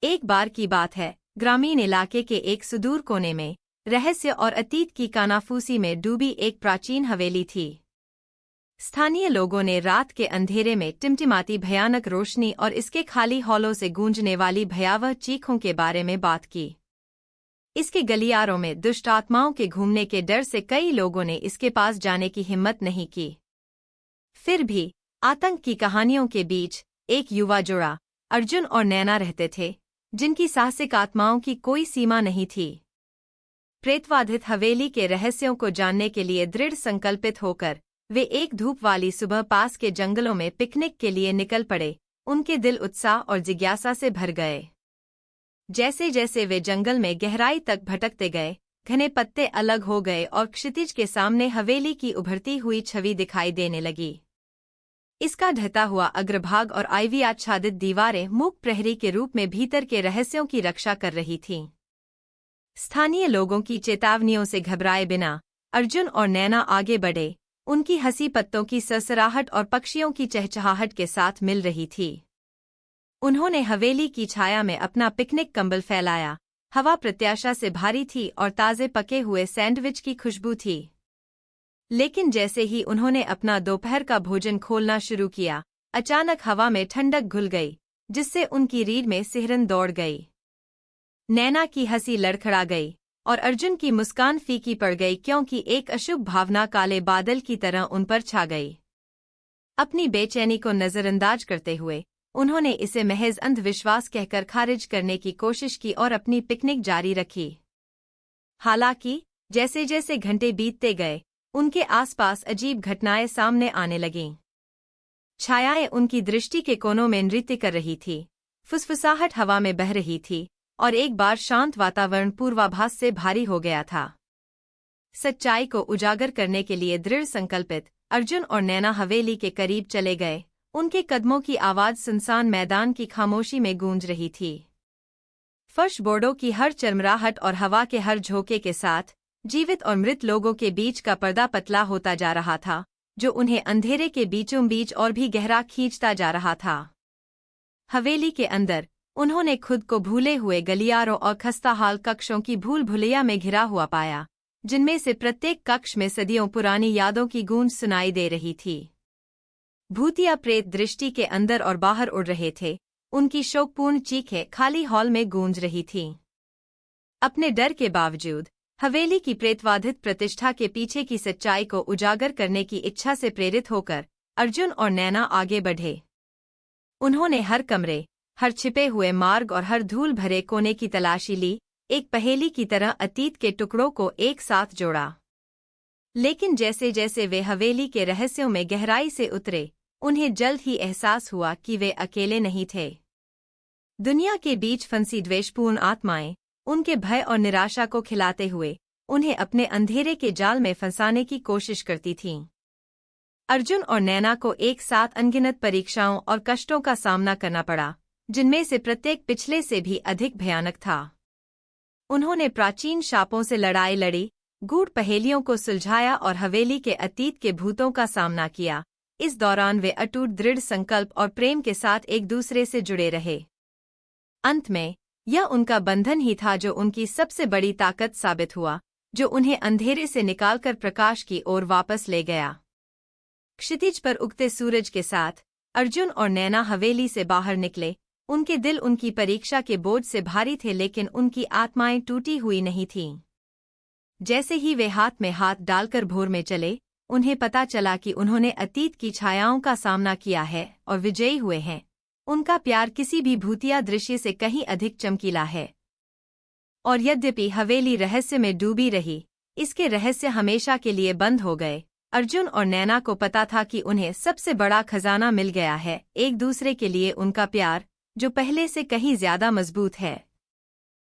एक बार की बात है, ग्रामीण इलाके के एक सुदूर कोने में रहस्य और अतीत की कानाफूसी में डूबी एक प्राचीन हवेली थी। स्थानीय लोगों ने रात के अंधेरे में टिमटिमाती भयानक रोशनी और इसके खाली हॉलों से गूंजने वाली भयावह चीखों के बारे में बात की। इसके गलियारों में दुष्ट आत्माओं के घूमने के डर से कई लोगों ने इसके पास जाने की हिम्मत नहीं की। फिर भी आतंक की कहानियों के बीच एक युवा जोड़ा अर्जुन और नैना रहते थे, जिनकी साहसिक आत्माओं की कोई सीमा नहीं थी। प्रेतवाधित हवेली के रहस्यों को जानने के लिए दृढ़ संकल्पित होकर वे एक धूप वाली सुबह पास के जंगलों में पिकनिक के लिए निकल पड़े। उनके दिल उत्साह और जिज्ञासा से भर गए। जैसे जैसे वे जंगल में गहराई तक भटकते गए, घने पत्ते अलग हो गए और क्षितिज के सामने हवेली की उभरती हुई छवि दिखाई देने लगी। इसका ढहता हुआ अग्रभाग और आइवी आच्छादित दीवारें मूक प्रहरी के रूप में भीतर के रहस्यों की रक्षा कर रही थीं। स्थानीय लोगों की चेतावनियों से घबराए बिना अर्जुन और नैना आगे बढ़े। उनकी हंसी पत्तों की सरसराहट और पक्षियों की चहचहाहट के साथ मिल रही थी। उन्होंने हवेली की छाया में अपना पिकनिक कंबल फैलाया। हवा प्रत्याशा से भारी थी और ताजे पके हुए सैंडविच की खुशबू थी। लेकिन जैसे ही उन्होंने अपना दोपहर का भोजन खोलना शुरू किया, अचानक हवा में ठंडक घुल गई, जिससे उनकी रीढ़ में सिहरन दौड़ गई। नैना की हंसी लड़खड़ा गई और अर्जुन की मुस्कान फीकी पड़ गई, क्योंकि एक अशुभ भावना काले बादल की तरह उन पर छा गई। अपनी बेचैनी को नजरअंदाज करते हुए उन्होंने इसे महज अंधविश्वास कहकर खारिज करने की कोशिश की और अपनी पिकनिक जारी रखी। हालांकि जैसे जैसे घंटे बीतते गए, उनके आसपास अजीब घटनाएं सामने आने लगीं। छायाएं उनकी दृष्टि के कोनों में नृत्य कर रही थी, फुसफुसाहट हवा में बह रही थी और एक बार शांत वातावरण पूर्वाभास से भारी हो गया था। सच्चाई को उजागर करने के लिए दृढ़ संकल्पित अर्जुन और नैना हवेली के करीब चले गए। उनके कदमों की आवाज सुनसान मैदान की खामोशी में गूंज रही थी। फर्श बोर्डों की हर चरमराहट और हवा के हर झोंके के साथ जीवित और मृत लोगों के बीच का पर्दा पतला होता जा रहा था, जो उन्हें अंधेरे के बीचों बीच और भी गहरा खींचता जा रहा था। हवेली के अंदर उन्होंने खुद को भूले हुए गलियारों और खस्ताहाल कक्षों की भूल भुलैया में घिरा हुआ पाया, जिनमें से प्रत्येक कक्ष में सदियों पुरानी यादों की गूंज सुनाई दे रही थी। भूतिया प्रेत दृष्टि के अंदर और बाहर उड़ रहे थे। उनकी शोकपूर्ण चीखें खाली हॉल में गूंज रही थीं। अपने डर के बावजूद हवेली की प्रेतवाधित प्रतिष्ठा के पीछे की सच्चाई को उजागर करने की इच्छा से प्रेरित होकर अर्जुन और नैना आगे बढ़े। उन्होंने हर कमरे, हर छिपे हुए मार्ग और हर धूल भरे कोने की तलाशी ली, एक पहेली की तरह अतीत के टुकड़ों को एक साथ जोड़ा। लेकिन जैसे जैसे वे हवेली के रहस्यों में गहराई से उतरे, उन्हें जल्द ही एहसास हुआ कि वे अकेले नहीं थे। दुनिया के बीच फंसी द्वेषपूर्ण आत्माएं उनके भय और निराशा को खिलाते हुए उन्हें अपने अंधेरे के जाल में फंसाने की कोशिश करती थीं। अर्जुन और नैना को एक साथ अनगिनत परीक्षाओं और कष्टों का सामना करना पड़ा, जिनमें से प्रत्येक पिछले से भी अधिक भयानक था। उन्होंने प्राचीन शापों से लड़ाई लड़ी, गूढ़ पहेलियों को सुलझाया और हवेली के अतीत के भूतों का सामना किया। इस दौरान वे अटूट दृढ़ संकल्प और प्रेम के साथ एक दूसरे से जुड़े रहे। अंत में यह उनका बंधन ही था जो उनकी सबसे बड़ी ताकत साबित हुआ, जो उन्हें अंधेरे से निकालकर प्रकाश की ओर वापस ले गया। क्षितिज पर उगते सूरज के साथ अर्जुन और नैना हवेली से बाहर निकले। उनके दिल उनकी परीक्षा के बोझ से भारी थे, लेकिन उनकी आत्माएं टूटी हुई नहीं थीं। जैसे ही वे हाथ में हाथ डालकर भोर में चले, उन्हें पता चला कि उन्होंने अतीत की छायाओं का सामना किया है और विजयी हुए हैं। उनका प्यार किसी भी भूतिया दृश्य से कहीं अधिक चमकीला है। और यद्यपि हवेली रहस्य में डूबी रही, इसके रहस्य हमेशा के लिए बंद हो गए। अर्जुन और नैना को पता था कि उन्हें सबसे बड़ा खजाना मिल गया है, एक दूसरे के लिए उनका प्यार, जो पहले से कहीं ज्यादा मजबूत है।